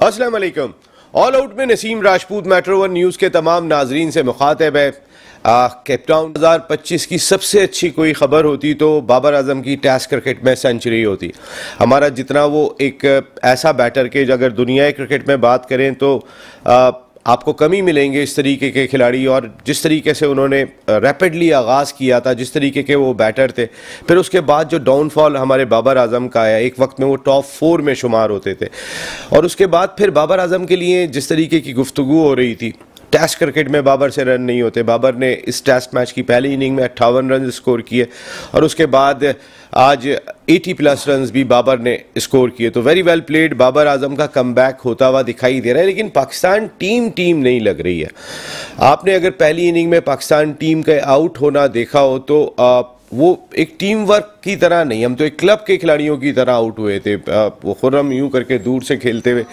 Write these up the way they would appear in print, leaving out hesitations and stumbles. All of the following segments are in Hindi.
अस्सलाम वालेकुम। ऑल आउट में Naseem Rajput metro one news के तमाम नाजरीन से मुखातिब है। केपटाउन 2025 की सबसे अच्छी कोई ख़बर होती तो बाबर आजम की टेस्ट क्रिकेट में सेंचुरी होती। हमारा जितना वो एक ऐसा बैटर के अगर दुनियाई क्रिकेट में बात करें तो आपको कमी मिलेंगे इस तरीके के खिलाड़ी, और जिस तरीके से उन्होंने रैपिडली आगाज़ किया था, जिस तरीके के वो बैटर थे, फिर उसके बाद जो डाउनफॉल हमारे बाबर आजम का आया, एक वक्त में वो टॉप 4 में शुमार होते थे, और उसके बाद फिर बाबर आजम के लिए जिस तरीके की गुफ्तगू हो रही थी, टेस्ट क्रिकेट में बाबर से रन नहीं होते। बाबर ने इस टेस्ट मैच की पहली इनिंग में 58 रन स्कोर किए और उसके बाद आज 80+ रन भी बाबर ने स्कोर किए। तो very well played, Babar Azam का कमबैक होता हुआ दिखाई दे रहा है। लेकिन पाकिस्तान टीम नहीं लग रही है। आपने अगर पहली इनिंग में पाकिस्तान टीम के आउट होना देखा हो तो वो एक टीम वर्क की तरह नहीं, हम तो एक क्लब के खिलाड़ियों की तरह आउट हुए थे। वो खुर्रम यूं करके दूर से खेलते हुए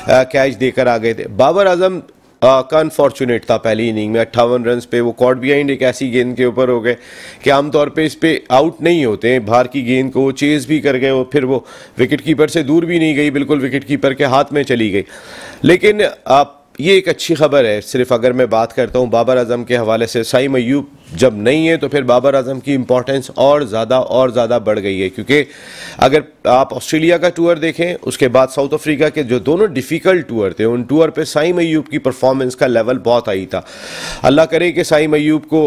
कैच देकर आ गए थे। बाबर आजम का अनफॉर्चुनेट था पहली इनिंग में 58 रन पे वो कॉट बिहाइंड एक ऐसी गेंद के ऊपर हो गए कि आमतौर पे इस पे आउट नहीं होते हैं। बाहर की गेंद को चेज भी कर गए, फिर वो विकेट कीपर से दूर भी नहीं गई, बिल्कुल विकेट कीपर के हाथ में चली गई। लेकिन ये एक अच्छी खबर है। सिर्फ अगर मैं बात करता हूँ बाबर आजम के हवाले से, साइम अय्यूब जब नहीं है तो फिर बाबर आजम की इंपॉर्टेंस और ज़्यादा बढ़ गई है। क्योंकि अगर आप ऑस्ट्रेलिया का टूर देखें, उसके बाद साउथ अफ्रीका के जो दोनों डिफ़िकल्ट टूर थे, उन टूर पे साइम अय्यूब की परफॉर्मेंस का लेवल बहुत हाई था। अल्लाह करे कि साइम अय्यूब को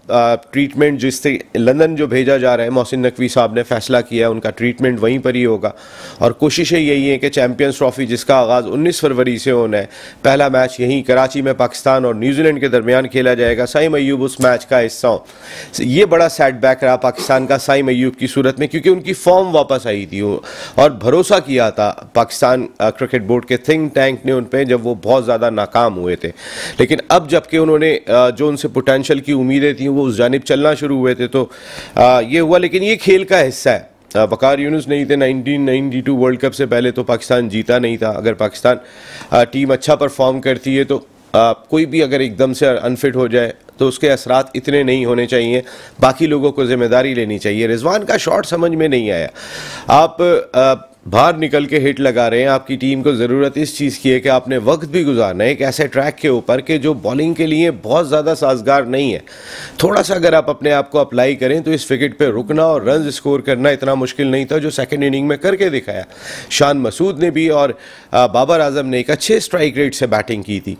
ट्रीटमेंट जिससे लंदन जो भेजा जा रहा है, मोहसिन नकवी साहब ने फैसला किया उनका ट्रीटमेंट वहीं पर ही होगा, और कोशिशें यही हैं कि चैम्पियंस ट्रॉफी जिसका आगाज़ 19 फरवरी से होना है, पहला मैच यहीं कराची में पाकिस्तान और न्यूजीलैंड के दरमियान खेला जाएगा, साइम अय्यूब उस मैच का हिस्सा हो। ये बड़ा सेटबैक रहा पाकिस्तान का साइम अय्यूब की सूरत में, क्योंकि उनकी फॉर्म वापस आई थी और भरोसा किया था पाकिस्तान क्रिकेट बोर्ड के थिंक टैंक ने उन पर, जब वो बहुत ज़्यादा नाकाम हुए थे। लेकिन अब जबकि उन्होंने जो उनसे पोटेंशियल की उम्मीदें थी वो उस जानिब चलना शुरू हुए थे तो ये हुआ। लेकिन ये खेल का हिस्सा है। वकार यूनुस नहीं थे 1992 वर्ल्ड कप से पहले तो पाकिस्तान जीता नहीं था। अगर पाकिस्तान टीम अच्छा परफॉर्म करती है तो कोई भी अगर एकदम से अनफिट हो जाए तो उसके असरात इतने नहीं होने चाहिए, बाकी लोगों को जिम्मेदारी लेनी चाहिए। रिजवान का शॉट समझ में नहीं आया। आप बाहर निकल के हिट लगा रहे हैं, आपकी टीम को ज़रूरत इस चीज़ की है कि आपने वक्त भी गुजारना है एक ऐसे ट्रैक के ऊपर कि जो बॉलिंग के लिए बहुत ज़्यादा साजगार नहीं है। थोड़ा सा अगर आप अपने आप को अप्लाई करें तो इस विकेट पे रुकना और रन स्कोर करना इतना मुश्किल नहीं था जो सेकंड इनिंग में करके दिखाया शान मसूद ने भी, और बाबर आजम ने एक अच्छे स्ट्राइक रेट से बैटिंग की थी।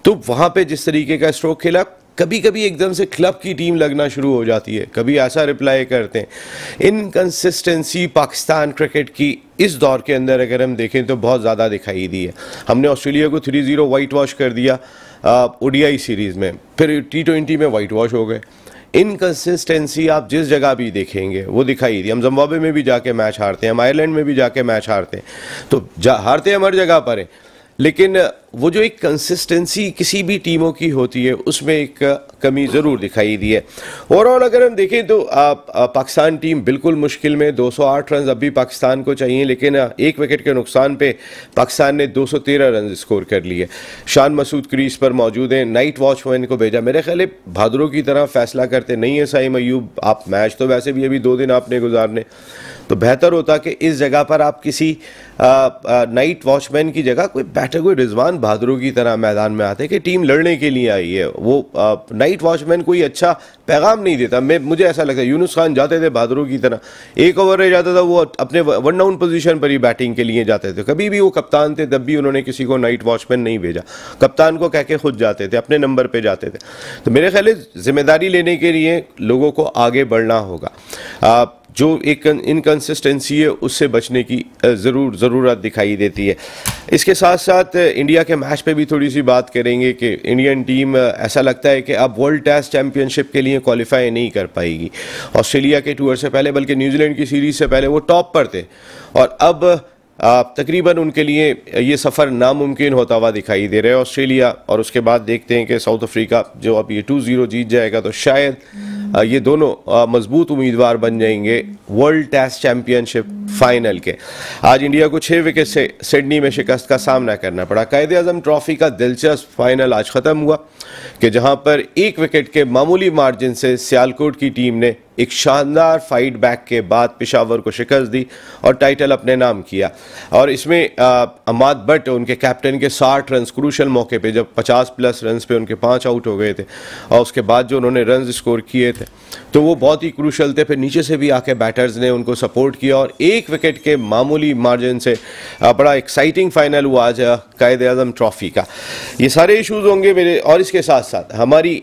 तो वहाँ पर जिस तरीके का स्ट्रोक खेला, कभी कभी एकदम से क्लब की टीम लगना शुरू हो जाती है, कभी ऐसा रिप्लाई करते हैं। इनकंसिस्टेंसी पाकिस्तान क्रिकेट की इस दौर के अंदर अगर हम देखें तो बहुत ज़्यादा दिखाई दी है। हमने ऑस्ट्रेलिया को 3-0 वाइट वॉश कर दिया ओडीआई सीरीज़ में, फिर T20 में वाइट वॉश हो गए। इनकंसिस्टेंसी आप जिस जगह भी देखेंगे वो दिखाई दी। हम जिम्बाब्वे में भी जाके मैच हारते हैं, हम आयरलैंड में भी जाके मैच हारते हैं, तो हारते हम हर जगह पर हैं। लेकिन वो जो एक कंसिस्टेंसी किसी भी टीमों की होती है उसमें एक कमी ज़रूर दिखाई दी है। ओवरऑल अगर हम देखें तो पाकिस्तान टीम बिल्कुल मुश्किल में, 208 रन अब भी पाकिस्तान को चाहिए, लेकिन एक विकेट के नुकसान पे पाकिस्तान ने 213 रन स्कोर कर लिए। शान मसूद क्रीज पर मौजूद हैं, नाइट वॉचमैन को भेजा। मेरे ख्याल भादरों की तरह फैसला करते नहीं है साइम अय्यूब। आप मैच तो वैसे भी अभी 2 दिन आपने गुजारने, तो बेहतर होता कि इस जगह पर आप किसी नाइट वॉचमैन की जगह कोई बैटर, कोई रिजवान भादरों की तरह मैदान में आते कि टीम लड़ने के लिए आई है। वो नाइट वॉचमैन कोई अच्छा पैगाम नहीं देता। मुझे ऐसा लगता है यूनुस खान जाते थे भादरों की तरह, 1 ओवर रह जाता था, वो अपने 1 डाउन पोजीशन पर ही बैटिंग के लिए जाते थे। कभी भी वो कप्तान थे तब भी उन्होंने किसी को नाइट वॉचमैन नहीं भेजा, कप्तान को कह के खुद जाते थे, अपने नंबर पर जाते थे। तो मेरे ख्याल जिम्मेदारी लेने के लिए लोगों को आगे बढ़ना होगा। जो एक इनकंसिस्टेंसी है उससे बचने की ज़रूरत दिखाई देती है। इसके साथ साथ इंडिया के मैच पे भी थोड़ी सी बात करेंगे कि इंडियन टीम ऐसा लगता है कि अब वर्ल्ड टेस्ट चैम्पियनशिप के लिए क्वालिफाई नहीं कर पाएगी। ऑस्ट्रेलिया के टूर से पहले, बल्कि न्यूजीलैंड की सीरीज़ से पहले वो टॉप पर थे, और अब तकरीबन उनके लिए ये सफ़र नामुमकिन होता हुआ दिखाई दे रहा है ऑस्ट्रेलिया। और उसके बाद देखते हैं कि साउथ अफ्रीका जो अब ये 2-0 जीत जाएगा तो शायद ये दोनों मजबूत उम्मीदवार बन जाएंगे वर्ल्ड टेस्ट चैम्पियनशिप फाइनल के। आज इंडिया को 6 विकेट से सिडनी में शिकस्त का सामना करना पड़ा। कायदे आज़म ट्रॉफी का दिलचस्प फाइनल आज ख़त्म हुआ कि जहां पर 1 विकेट के मामूली मार्जिन से सियालकोट की टीम ने एक शानदार फाइट बैक के बाद पेशावर को शिकस्त दी और टाइटल अपने नाम किया। और इसमें अमाद बट उनके कैप्टन के 60 रन क्रूशल मौके पे, जब 50+ रन पे उनके 5 आउट हो गए थे और उसके बाद जो उन्होंने रन स्कोर किए थे तो वो बहुत ही क्रूशल थे। फिर नीचे से भी आके बैटर्स ने उनको सपोर्ट किया और 1 विकेट के मामूली मार्जिन से बड़ा एक्साइटिंग फाइनल हुआ आज कायद आज़म ट्रॉफी का। ये सारे इश्यूज होंगे मेरे, और इसके साथ साथ हमारी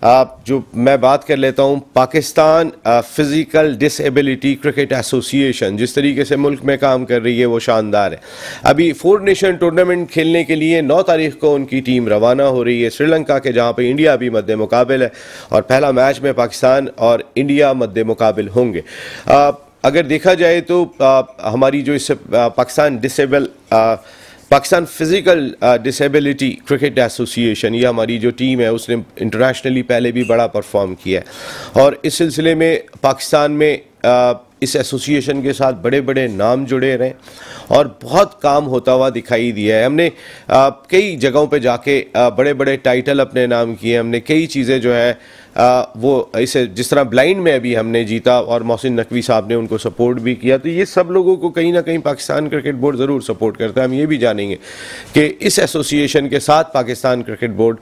जो मैं बात कर लेता हूँ Pakistan physical disability cricket association जिस तरीके से मुल्क में काम कर रही है वो शानदार है। अभी 4 नेशन टूर्नामेंट खेलने के लिए 9 तारीख को उनकी टीम रवाना हो रही है श्रीलंका के, जहाँ पे इंडिया भी मद्दे मुकाबिल है और पहला मैच में पाकिस्तान और इंडिया मद्दे मुकाबिल होंगे। अगर देखा जाए तो हमारी जो इस Pakistan physical disability cricket association, ये हमारी जो टीम है उसने इंटरनेशनली पहले भी बड़ा परफॉर्म किया है और इस सिलसिले में पाकिस्तान में इस एसोसिएशन के साथ बड़े बड़े नाम जुड़े रहे और बहुत काम होता हुआ दिखाई दिया है। हमने कई जगहों पे जाके बड़े बड़े टाइटल अपने नाम किए, हमने कई चीज़ें जो है वो इसे जिस तरह ब्लाइंड में अभी हमने जीता और मोहसिन नकवी साहब ने उनको सपोर्ट भी किया, तो ये सब लोगों को कहीं ना कहीं पाकिस्तान क्रिकेट बोर्ड ज़रूर सपोर्ट करता है। हम ये भी जानेंगे कि इस एसोसिएशन के साथ पाकिस्तान क्रिकेट बोर्ड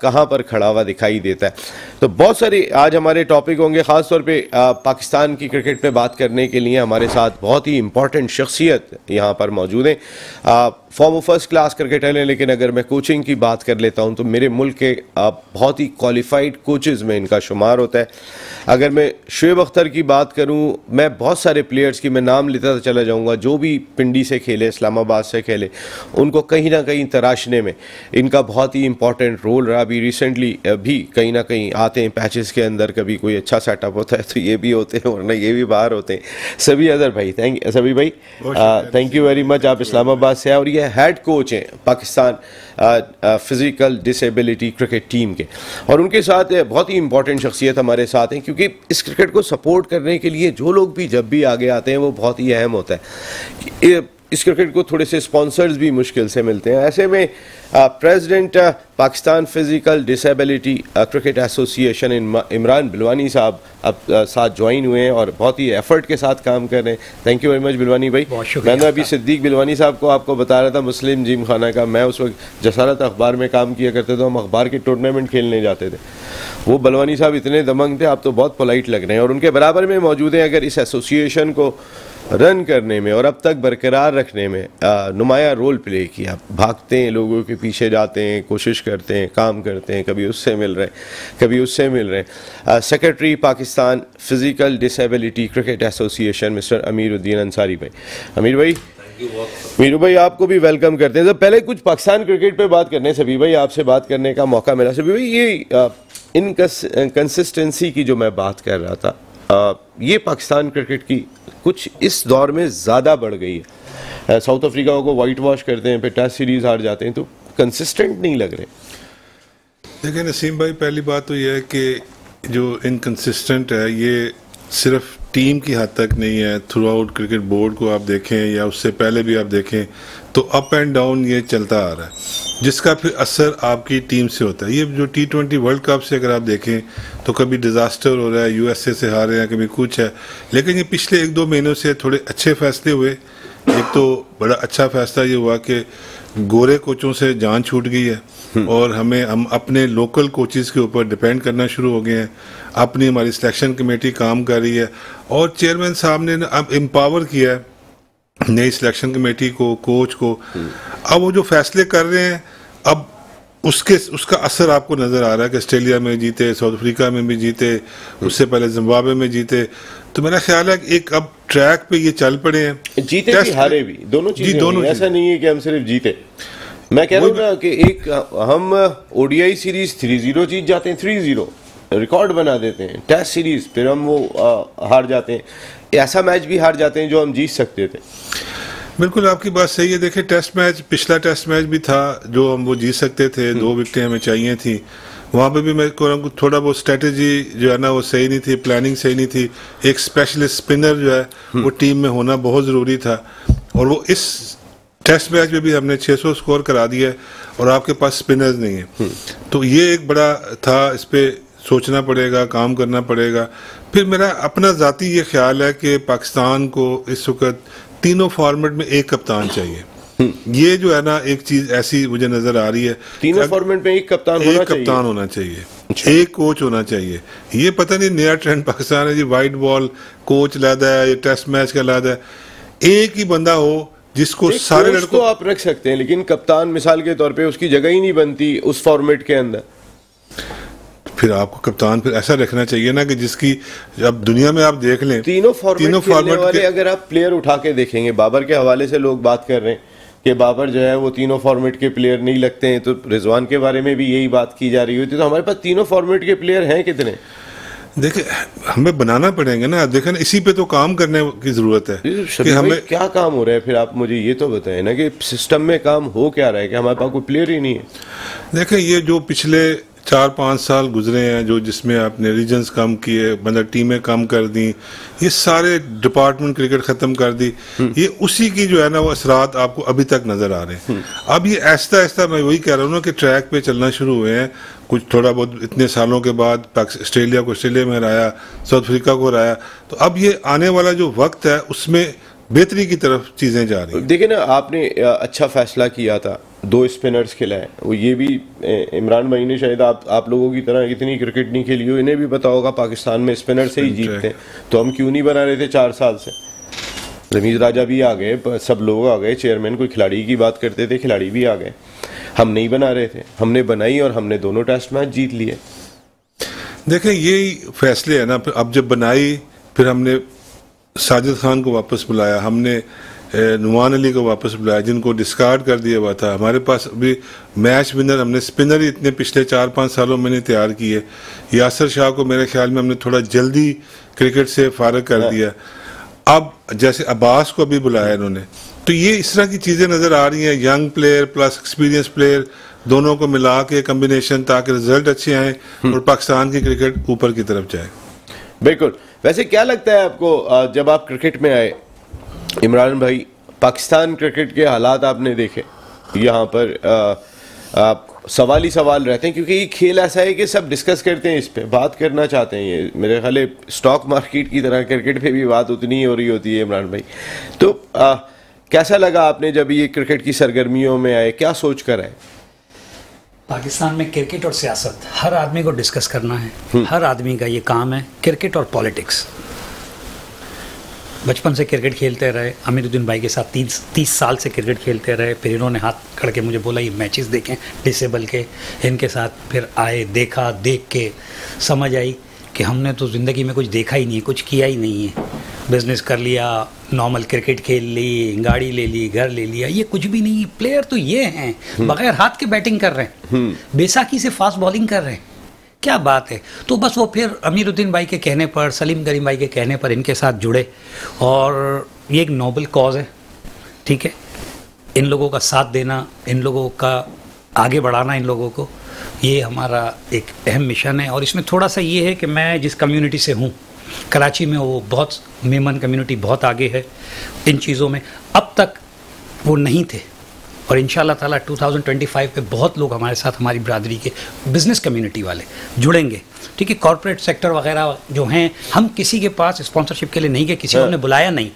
कहाँ पर खड़ा हुआ दिखाई देता है। तो बहुत सारे आज हमारे टॉपिक होंगे, ख़ासतौर पर पाकिस्तान की क्रिकेट पर बात करने के लिए हमारे साथ बहुत ही इंपॉर्टेंट शख्सियत यहाँ पर मौजूद हैं, फॉर्मर फर्स्ट क्लास क्रिकेटर हैं। लेकिन अगर मैं कोचिंग की बात कर लेता हूँ तो मेरे मुल्क के बहुत ही क्वालिफाइड कोचेज़ में इनका शुमार होता है। अगर मैं शुएब अख्तर की बात करूँ, मैं बहुत सारे प्लेयर्स की मैं नाम लेता चला जाऊँगा जो भी पिंडी से खेले, इस्लामाबाद से खेले, उनको कहीं ना कहीं तराशने में इनका बहुत ही इंपॉर्टेंट रोल रहा। अभी रिसेंटली भी कहीं ना कहीं आते हैं पैचेस के अंदर, कभी कोई अच्छा सेटअप होता है तो ये भी होते हैं वरना ये भी बाहर होते हैं। सभी अदर भाई सभी भाई थैंक यू वेरी मच, आप इस्लामाबाद से हैं और ये हेड कोच हैं Pakistan physical disability cricket team के, और उनके साथ बहुत ही इंपॉर्टेंट शख्सियत हमारे साथ हैं क्योंकि इस क्रिकेट को सपोर्ट करने के लिए जो लोग भी जब भी आगे आते हैं वो बहुत ही अहम होता है। इस क्रिकेट को थोड़े से स्पॉन्सर्स भी मुश्किल से मिलते हैं। ऐसे में president Pakistan physical disability cricket association Imran Bilwani साहब अब साथ ज्वाइन हुए हैं और बहुत ही एफर्ट के साथ काम कर रहे हैं। थैंक यू वेरी मच बिलवानी भाई। मैंने अभी सिद्दीक बिलवानी साहब को आपको बता रहा था, मुस्लिम जिम खाना का, मैं उस वक्त जसारत अखबार में काम किया करते थे, हम अखबार के टूर्नामेंट खेलने जाते थे। वो बिलवानी साहब इतने दमंग थे, आप तो बहुत पोलाइट लग रहे हैं और उनके बराबर में मौजूद हैं। अगर इस एसोसिएशन को रन करने में और अब तक बरकरार रखने में नुमाया रोल प्ले किया, भागते हैं, लोगों के पीछे जाते हैं, कोशिश करते हैं, काम करते हैं, कभी उससे मिल रहे हैं कभी उससे मिल रहे हैं। Secretary Pakistan physical disability cricket association mister Amiruddin Ansari भाई। मीरू भाई आपको भी वेलकम करते हैं। तो पहले कुछ पाकिस्तान क्रिकेट पे बात करने, सभी भाई आपसे बात करने का मौका मिला। सभी भाई ये इनकंसिस्टेंसी की जो मैं बात कर रहा था, ये पाकिस्तान क्रिकेट की कुछ इस दौर में ज़्यादा बढ़ गई है। साउथ अफ्रीका को वाइट वॉश करते हैं, फिर टेस्ट सीरीज़ हार जाते हैं, तो कंसिस्टेंट नहीं लग रहे। देखिए नसीम भाई, पहली बात तो यह है कि जो इनकंसिस्टेंट है ये सिर्फ टीम की हद तक नहीं है, थ्रू आउट क्रिकेट बोर्ड को आप देखें या उससे पहले भी आप देखें तो अप एंड डाउन ये चलता आ रहा है, जिसका फिर असर आपकी टीम से होता है। ये जो T20 वर्ल्ड कप से अगर आप देखें तो कभी डिज़ास्टर हो रहा है, USA से हार रहे हैं, कभी कुछ है, लेकिन ये पिछले 1-2 महीनों से थोड़े अच्छे फैसले हुए। एक तो बड़ा अच्छा फैसला ये हुआ कि गोरे कोचों से जान छूट गई है और हम अपने लोकल कोचेज़ के ऊपर डिपेंड करना शुरू हो गए हैं। अपनी हमारी सिलेक्शन कमेटी काम कर रही है और चेयरमैन साहब ने अब एम्पावर किया है नई सिलेक्शन कमेटी को, कोच को। अब वो जो फैसले कर रहे हैं, अब उसका असर आपको नज़र आ रहा है कि ऑस्ट्रेलिया में जीते, साउथ अफ्रीका में भी जीते, उससे पहले जिम्बाब्वे में जीते। तो मेरा ख्याल है कि एक अब ट्रैक पे ये चल पड़े हैं, जीते भी हारे भी, दोनों चीजें। ऐसा नहीं है कि हम सिर्फ जीते। मैं कह रहा हूँ ना कि एक हम ODI सीरीज 3-0 जीत जाते हैं, 3-0 रिकॉर्ड बना देते हैं। टेस्ट सीरीज फिर हम वो हार जाते हैं, ऐसा मैच भी हार जाते हैं जो हम जीत सकते थे। बिल्कुल आपकी बात सही है। देखिए टेस्ट मैच, पिछला टेस्ट मैच भी था जो हम वो जीत सकते थे, 2 विकेटें हमें चाहिए थी, वहाँ पे भी मैं थोड़ा बहुत स्ट्रेटेजी जो है ना वो सही नहीं थी, प्लानिंग सही नहीं थी। एक स्पेशलिस्ट स्पिनर जो है वो टीम में होना बहुत ज़रूरी था और वो इस टेस्ट मैच में भी हमने 600 स्कोर करा दिया है और आपके पास स्पिनर्स नहीं है। तो ये एक बड़ा था, इस पर सोचना पड़ेगा, काम करना पड़ेगा। फिर मेरा अपना ज़ाती ये ख्याल है कि पाकिस्तान को इस वक्त तीनों फॉर्मेट में एक कप्तान चाहिए। ये जो है ना एक चीज ऐसी मुझे नजर आ रही है, तीनों फॉर्मेट में एक कप्तान होना चाहिए, एक कोच होना चाहिए। ये पता नहीं नया ट्रेंड पाकिस्तान है जी, वाइट बॉल कोच लादा है, ये टेस्ट मैच का लादा है। एक ही बंदा हो जिसको सारे लड़कों तो आप रख सकते हैं, लेकिन कप्तान मिसाल के तौर पे उसकी जगह ही नहीं बनती उस फॉर्मेट के अंदर। फिर आपको कप्तान फिर ऐसा रखना चाहिए ना कि जिसकी, अब दुनिया में आप देख लें तीनों फॉर्मेट वाले अगर आप प्लेयर उठा के देखेंगे, बाबर के हवाले से लोग बात कर रहे हैं कि बाबर जो है वो तीनों फॉर्मेट के प्लेयर नहीं लगते हैं, तो रिजवान के बारे में भी यही बात की जा रही होती। तो हमारे पास तीनों फॉर्मेट के प्लेयर हैं कितने? देखिए हमें बनाना पड़ेंगे ना, देखें ना, इसी पे तो काम करने की जरूरत है कि हमें क्या काम हो रहा है। फिर आप मुझे ये तो बताएं ना कि सिस्टम में काम हो क्या रहा है कि हमारे पास कोई प्लेयर ही नहीं है। देखें ये जो पिछले 4-5 साल गुजरे हैं, जो जिसमें आपने रीजन्स कम किए, मतलब टीमें कम कर दी, ये सारे डिपार्टमेंट क्रिकेट ख़त्म कर दी, ये उसी की जो है ना वो असरात आपको अभी तक नज़र आ रहे हैं। अब ये आहिस्ता आहिस्ता, मैं वही कह रहा हूँ ना कि ट्रैक पे चलना शुरू हुए हैं, कुछ थोड़ा बहुत इतने सालों के बाद ऑस्ट्रेलिया को ऑस्ट्रेलिया में हराया, साउथ अफ्रीका को हराया, तो अब ये आने वाला जो वक्त है उसमें बेहतरी की तरफ चीज़ें जा रही हैं। देखिए ना, आपने अच्छा फैसला किया था, 2 स्पिनर्स खिलाए। वो ये भी इमरान भाई ने शायद आप लोगों की तरह इतनी क्रिकेट नहीं खेली हो, इन्हें भी पता होगा पाकिस्तान में स्पिनर से ही जीतते हैं, तो हम क्यों नहीं बना रहे थे 4 साल से। रमीज राजा भी आ गए, सब लोग आ गए, चेयरमैन कोई खिलाड़ी की बात करते थे, खिलाड़ी भी आ गए। हम नहीं बना रहे थे, हमने बनाई और हमने दोनों टेस्ट मैच जीत लिए। देखें यही फैसले है ना, अब जब बनाई फिर हमने साजिद खान को वापस बुलाया, हमने नुमान अली को वापस बुलाया जिनको डिस्कार्ड कर दिया हुआ था। हमारे पास अभी मैच विनर, हमने स्पिनर ही इतने पिछले 4-5 सालों में तैयार किए। यासर शाह को मेरे ख्याल में हमने थोड़ा जल्दी क्रिकेट से फारग कर दिया। अब जैसे अब्बास को अभी बुलाया इन्होंने, तो ये इस तरह की चीज़ें नज़र आ रही हैं, young player plus experience player दोनों को मिला के कम्बिनेशन, ताकि रिजल्ट अच्छे आए और पाकिस्तान की क्रिकेट ऊपर की तरफ जाए। बिल्कुल। वैसे क्या लगता है आपको, जब आप क्रिकेट में आए इमरान भाई, पाकिस्तान क्रिकेट के हालात आपने देखे, यहाँ पर सवाल ही सवाल रहते हैं, क्योंकि ये खेल ऐसा है कि सब डिस्कस करते हैं, इस पे बात करना चाहते हैं। ये मेरे ख्याल है स्टॉक मार्केट की तरह क्रिकेट पे भी बात उतनी ही हो रही होती है इमरान भाई। तो कैसा लगा आपने जब ये क्रिकेट की सरगर्मियों में आए, क्या सोच कर आए? पाकिस्तान में क्रिकेट और सियासत हर आदमी को डिस्कस करना है, हर आदमी का ये काम है, क्रिकेट और पॉलिटिक्स। बचपन से क्रिकेट खेलते रहे, अमीरुद्दीन भाई के साथ 30 साल से क्रिकेट खेलते रहे। फिर इन्होंने हाथ खड़ के मुझे बोला ये मैचेस देखें डिसेबल के, इनके साथ फिर आए, देखा, देख के समझ आई कि हमने तो ज़िंदगी में कुछ देखा ही नहीं है, कुछ किया ही नहीं है। बिजनेस कर लिया, नॉर्मल क्रिकेट खेल ली, गाड़ी ले ली, घर ले लिया, ये कुछ भी नहीं। प्लेयर तो ये हैं बगैर हाथ के बैटिंग कर रहे हैं, बेसाखी से फास्ट बॉलिंग कर रहे हैं, क्या बात है। तो बस वो फिर अमीरुद्दीन भाई के कहने पर, सलीम करीम भाई के कहने पर इनके साथ जुड़े, और ये एक नोबल कॉज है, ठीक है। इन लोगों का साथ देना, इन लोगों का आगे बढ़ाना, इन लोगों को, ये हमारा एक अहम मिशन है। और इसमें थोड़ा सा ये है कि मैं जिस कम्युनिटी से हूँ, कराची में, वो बहुत मेमन कम्युनिटी बहुत आगे है इन चीज़ों में, अब तक वो नहीं थे। और इंशाल्लाह ताला 2025 पे बहुत लोग हमारे साथ, हमारी बरादरी के बिज़नेस कम्युनिटी वाले जुड़ेंगे, ठीक है। कॉर्पोरेट सेक्टर वगैरह जो हैं, हम किसी के पास स्पॉन्सरशिप के लिए नहीं गए, किसी को हमने बुलाया नहीं,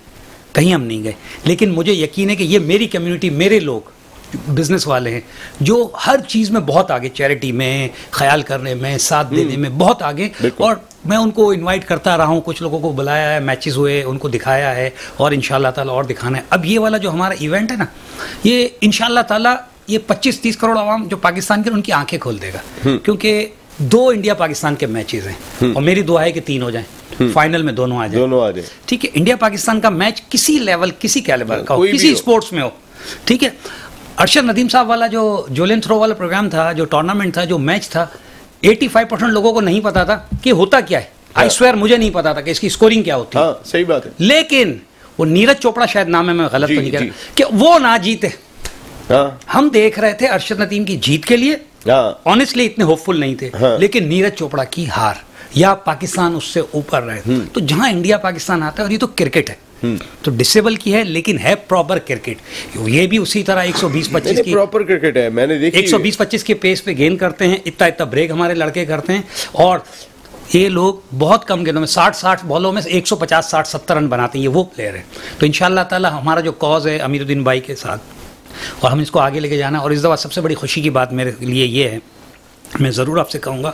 कहीं हम नहीं गए, लेकिन मुझे यकीन है कि ये मेरी कम्युनिटी, मेरे लोग बिजनेस वाले हैं जो हर चीज़ में बहुत आगे, चैरिटी में, ख्याल करने में, साथ देने में बहुत आगे। और मैं उनको इनवाइट करता रहा हूँ, कुछ लोगों को बुलाया है, मैचेस हुए, उनको दिखाया है, और इंशाल्लाह ताला और दिखाना है। अब ये वाला जो हमारा इवेंट है ना, ये इंशाल्लाह ताला ये 25-30 करोड़ आवाम जो पाकिस्तान के, उनकी आंखें खोल देगा, क्योंकि 2 इंडिया पाकिस्तान के मैचेस हैं, और मेरी दुआ है कि 3 हो जाएं, फाइनल में दोनों आ जाए, ठीक है। इंडिया पाकिस्तान का मैच किसी लेवल, किसी कैलिबर का हो, किसी स्पोर्ट्स में हो, ठीक है। अरशद नदीम साहब वाला जो जोलिन थ्रो वाला प्रोग्राम था, जो टूर्नामेंट था, जो मैच था, 85% लोगों को नहीं पता था कि होता क्या है। आई स्वेयर मुझे नहीं पता था कि इसकी स्कोरिंग क्या होती है। हाँ, सही बात है। लेकिन वो नीरज चोपड़ा, शायद नाम है, मैं गलत तो नहीं कह रहा, कि वो ना जीते। हाँ। हम देख रहे थे अरशद नदीम की जीत के लिए, ऑनेस्टली इतने होपफुल नहीं थे, लेकिन नीरज चोपड़ा की हार, या पाकिस्तान उससे ऊपर रहे। तो जहां इंडिया पाकिस्तान आता है, और ये तो क्रिकेट है, तो डिसेबल की है, लेकिन है प्रॉपर क्रिकेट। ये भी उसी तरह 120-25 की प्रॉपर क्रिकेट है, मैंने देखी 120-25 के पेस पे गेंद करते हैं, इतना ब्रेक हमारे लड़के करते हैं, और ये लोग बहुत कम गेंदों में 60 बॉलों में 150, 60, 70 रन बनाते हैं। ये वो प्लेयर है। तो इंशाल्लाह ताला हमारा जो कॉज है अमीरुद्दीन भाई के साथ, और हम इसको आगे लेके जाना है। और इस दफ़ा सबसे बड़ी खुशी की बात मेरे लिए ये है, मैं ज़रूर आपसे कहूँगा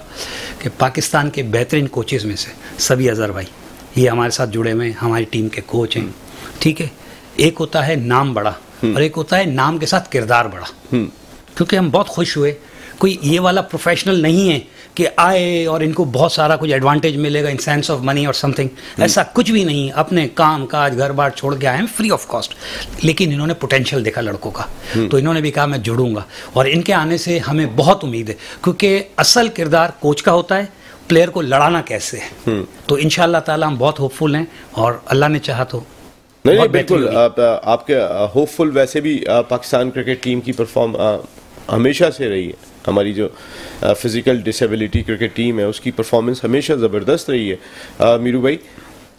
कि पाकिस्तान के बेहतरीन कोचेज़ में से सभी अज़हर भाई ये हमारे साथ जुड़े हुए हैं, हमारी टीम के कोच हैं, ठीक है। एक होता है नाम बड़ा और एक होता है नाम के साथ किरदार बड़ा, क्योंकि हम बहुत खुश हुए। कोई ये वाला प्रोफेशनल नहीं है कि आए और इनको बहुत सारा कुछ एडवांटेज मिलेगा इन सेंस ऑफ मनी और समथिंग, ऐसा कुछ भी नहीं। अपने काम काज घर बार छोड़ के आए हैं फ्री ऑफ कॉस्ट, लेकिन इन्होंने पोटेंशियल देखा लड़कों का, तो इन्होंने भी कहा मैं जुड़ूंगा, और इनके आने से हमें बहुत उम्मीद है, क्योंकि असल किरदार कोच का होता है, प्लेयर को लड़ाना कैसे है। तो इंशाल्लाह ताला हम बहुत होपफुल हैं, और अल्लाह ने चाहा तो नहीं बिल्कुल आपके होपफुल। वैसे भी पाकिस्तान क्रिकेट टीम की परफॉर्म हमेशा से रही है, हमारी जो फिज़िकल डिसेबिलिटी क्रिकेट टीम है उसकी परफॉर्मेंस हमेशा ज़बरदस्त रही है मीरू भाई।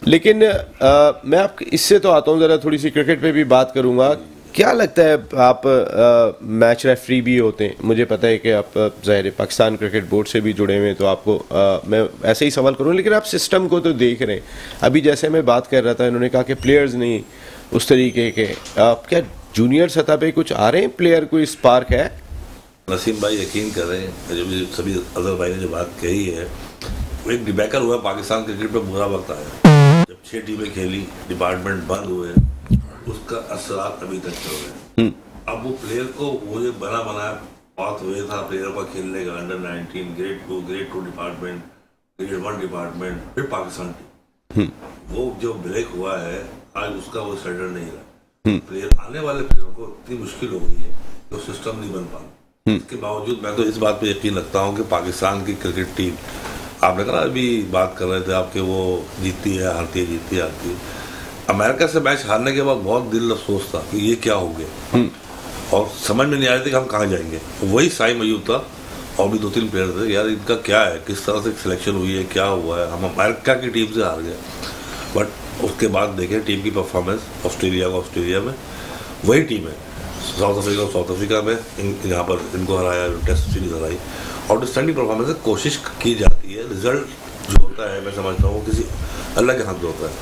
लेकिन मैं आप इससे तो आता हूँ, ज़रा थोड़ी सी क्रिकेट पे भी बात करूँगा। क्या लगता है, आप मैच रेफरी भी होते हैं, मुझे पता है कि आप ज़ाहिर पाकिस्तान क्रिकेट बोर्ड से भी जुड़े हुए हैं, तो आपको मैं ऐसे ही सवाल करूँ, लेकिन आप सिस्टम को तो देख रहे हैं। अभी जैसे मैं बात कर रहा था, इन्होंने कहा कि प्लेयर्स नहीं उस तरीके के, क्या जूनियर सतह पे कुछ आ रहे हैं प्लेयर, कोई स्पार्क है? नसीम भाई यकीन कर रहे हैं, जो भी सभी अज़हर भाई ने जो बात कही है, वो एक डिबैकल हुआ पाकिस्तान क्रिकेट पे, बुरा वक्त आया जब 6 टीमें खेली, डिपार्टमेंट बंद हुए, उसका असरात अभी तक चल रहे हैं। अब वो प्लेयर को वो जो बनाया बात हुए था प्लेयर का खेलने का, under 19, grade 2 department, grade 1 department, फिर पाकिस्तान टीम, वो जो ब्रेक हुआ है आज उसका वो स्टैंडर्ड नहीं रहा। प्लेयर आने वाले प्लेयरों को इतनी मुश्किल हो गई है तो सिस्टम नहीं बन पा रहा। इसके बावजूद मैं तो इस बात पे यकीन रखता हूँ कि पाकिस्तान की क्रिकेट टीम, आपने कहा अभी बात कर रहे थे आपके, वो जीतती है हारती है, जीतती है हारती है। अमेरिका से मैच हारने के बाद बहुत दिल अफसोस था कि ये क्या हो गया, और समझ में नहीं आ रही थी कि हम कहाँ जाएंगे। वही साई मयूब था और भी 2-3 प्लेयर थे, यार इनका क्या है, किस तरह से सिलेक्शन हुई है, क्या हुआ है, हम अमेरिका की टीम से हार गए। बट उसके बाद देखें टीम की परफॉर्मेंस, ऑस्ट्रेलिया में वही टीम है, साउथ अफ्रीका में यहाँ पर इनको हराया, टेस्ट सीरीज हराई, और डिस्टैंडिंग परफॉर्मेंस कोशिश की जाती है। रिजल्ट जो होता है मैं समझता हूँ किसी अल्लाह के हाथ में होता है,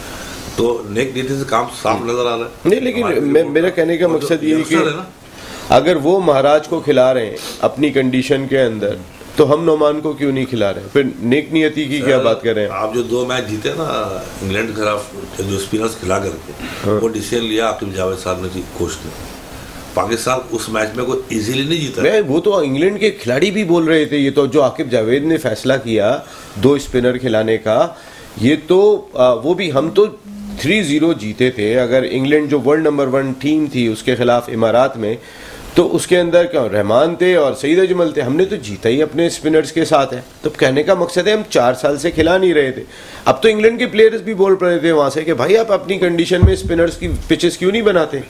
तो नेक नीति से काम साफ नजर आ रहा है। नहीं, लेकिन मेरा कहने का मकसद ये है कि अगर वो महाराज को खिला रहे हैं अपनी कंडीशन के अंदर, तो हम नोमान को क्यों नहीं खिला रहे हैं? फिर नेक नियति की क्या बात कर रहे हैं आप? जो 2 मैच जीते ना इंग्लैंड के खिलाफ, जो स्पिनर्स खिला करके, वो डिसीजन लिया आकिब जावेद साहब ने, कोच ने। पाकिस्तान उस मैच में कोई इजीली नहीं जीता। मैं वो तो इंग्लैंड के खिलाड़ी भी बोल रहे थे, ये तो जो आकिब जावेद ने फैसला किया 2 स्पिनर खिलाने का, ये तो वो भी, हम तो 3-0 जीते थे। अगर इंग्लैंड जो वर्ल्ड नंबर 1 टीम थी उसके खिलाफ इमारात में, तो उसके अंदर क्या रहमान थे और सईद अजमल थे, हमने तो जीता ही अपने स्पिनर्स के साथ है। तो कहने का मकसद है हम 4 साल से खिला नहीं रहे थे। अब तो इंग्लैंड के प्लेयर्स भी बोल रहे थे वहां से कि भाई आप अपनी कंडीशन में स्पिनर्स की पिचेस क्यों नहीं बनाते।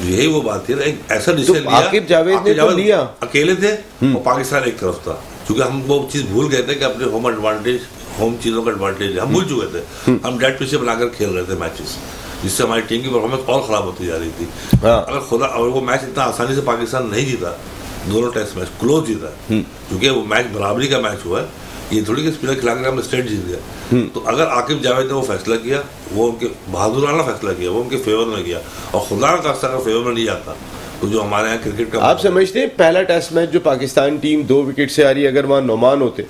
यही वो बात थी, ऐसा डिसीजन लिया आकिब जावेद ने तो लिया, अकेले थे और पाकिस्तान एक तरफ था, क्योंकि हम वो चीज भूल गए थे कि अपने होम एडवांटेज, होम चीजों का एडवांटेज हम भूल चुके थे। हम डेड पिच बनाकर खेल रहे थे मैचेस, जिससे हमारी टीम की परफॉर्मेंस और खराब होती जा रही थी। अगर खुदा और वो मैच इतना आसानी से पाकिस्तान नहीं जीता, दोनों टेस्ट मैच क्लोज जीता, क्योंकि वो मैच बराबरी का मैच हुआ है, ये थोड़ी कि स्पिनर खिला कर हमने स्टेट जीत गया। तो अगर आकिब जावेद ने वो फैसला किया, वो उनके बहादुराना फैसला किया, वो उनके फेवर में किया, और खुदा का खास्ता का फेवर में नहीं जाता, तो जो हमारे यहाँ क्रिकेट का, आप समझते हैं पहला टेस्ट मैच जो पाकिस्तान टीम 2 विकेट से आ रही, अगर वहाँ नोमान होते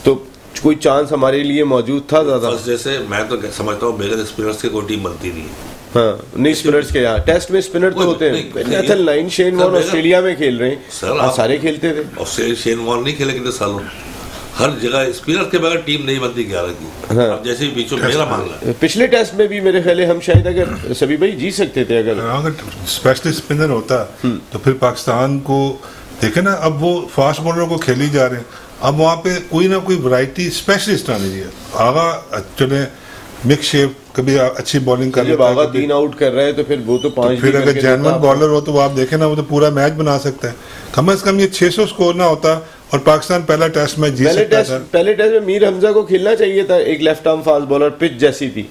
तो कोई चांस हमारे लिए मौजूद था ज्यादा? जैसे मैं तो समझता हूँ बगैर स्पिनर्स की कोई टीम बनती नहीं है। हाँ, नहीं स्पिनर्स के यहाँ टेस्ट में स्पिनर तो होते हैं। Nathan Lyon, Shane Warne Australia में खेल रहे हैं सर, सारे खेलते थे। और शेन वॉर्न नहीं खेले कितने सालों, हर जगह स्पिनर के बगैर टीम नहीं बनती 11 की। हाँ। अब जैसे बीचों मेरा मानना है, पिछले टेस्ट में भी मेरे ख्याल हम शायद अगर सभी भाई जीत सकते थे अगर स्पेशलिस्ट स्पिनर होता, तो फिर पाकिस्तान को देखे ना, अब वो फास्ट बॉलर को खेली जा रहे हैं, अब वहाँ पे कोई ना कोई वैरायटी स्पेशलिस्ट आनी चाहिए। आगा चले मिक्स शेप, कभी अच्छी बॉलिंग कर लेता है, 3 आउट कर रहा है तो फिर वो तो 5, फिर अगर जेन्युइन बॉलर हो तो आप देखें ना, वो तो पूरा मैच बना सकता है। कम से कम ये 600 स्कोर ना होता और पाकिस्तान पहला टेस्ट मैच जीत सकता था। पहले टेस्ट में मीर हमजा को खेलना चाहिए था, एक left arm fast bowler, pitch जैसी थी।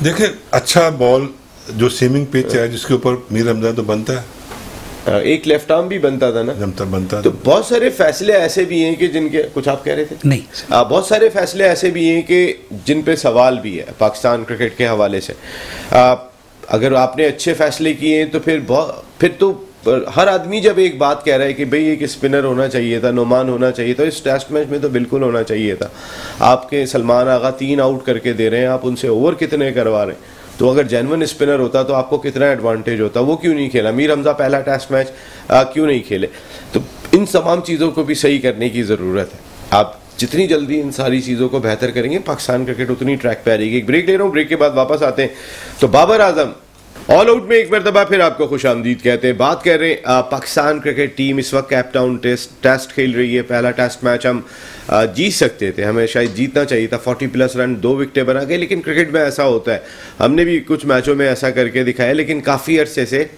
देखिए अच्छा बॉल जो स्विमिंग पिच है जिसके ऊपर मीर हमजा तो बनता है, एक लेफ्ट आर्म भी बनता था ना, बनता तो बहुत सारे फैसले ऐसे भी हैं कि जिनके, कुछ आप कह रहे थे? नहीं, बहुत सारे फैसले ऐसे भी हैं कि जिन पे सवाल भी है पाकिस्तान क्रिकेट के हवाले से। अगर आपने अच्छे फैसले किए हैं तो फिर तो हर आदमी जब एक बात कह रहा है कि भाई एक स्पिनर होना चाहिए था, नोमान होना चाहिए था, इस टेस्ट मैच में तो बिल्कुल होना चाहिए था। आपके सलमान आगा 3 आउट करके दे रहे हैं, आप उनसे ओवर कितने करवा रहे हैं? तो अगर जेन्युइन स्पिनर होता तो आपको कितना एडवांटेज होता, वो क्यों नहीं खेला? मीर हमजा पहला टेस्ट मैच क्यों नहीं खेले? तो इन तमाम चीज़ों को भी सही करने की ज़रूरत है। आप जितनी जल्दी इन सारी चीज़ों को बेहतर करेंगे, पाकिस्तान क्रिकेट उतनी ट्रैक पे आ रहेगी। एक ब्रेक ले रहा हूँ, ब्रेक के बाद वापस आते हैं। तो बाबर आजम ऑल आउट में एक मरतबा फिर आपको खुशामदीद कहते हैं। बात कर रहे हैं पाकिस्तान क्रिकेट टीम इस वक्त कैप टाउन टेस्ट खेल रही है। पहला टेस्ट मैच हम जीत सकते थे, हमें शायद जीतना चाहिए था। 40+ रन, 2 विकेटें बना गए, लेकिन क्रिकेट में ऐसा होता है, हमने भी कुछ मैचों में ऐसा करके दिखाया, लेकिन काफ़ी अरसे से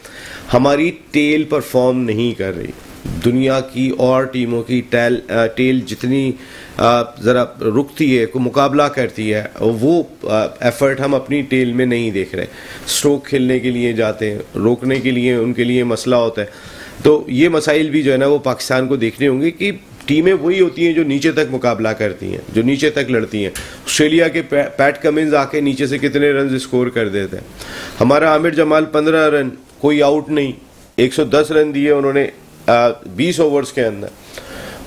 हमारी टेल परफॉर्म नहीं कर रही। दुनिया की और टीमों की टेल जितनी ज़रा रुकती है, को मुकाबला करती है, वो एफर्ट हम अपनी टेल में नहीं देख रहे। स्ट्रोक खेलने के लिए जाते हैं, रोकने के लिए उनके लिए मसला होता है। तो ये मसाइल भी जो है ना वो पाकिस्तान को देखने होंगे कि टीमें वही होती हैं जो नीचे तक मुकाबला करती हैं, जो नीचे तक लड़ती हैं। ऑस्ट्रेलिया के पैट कमिंस आके नीचे से कितने रन स्कोर कर देते हैं। हमारा आमिर जमाल 15 रन, कोई आउट नहीं, 110 रन दिए उन्होंने 20 ओवर्स के अंदर,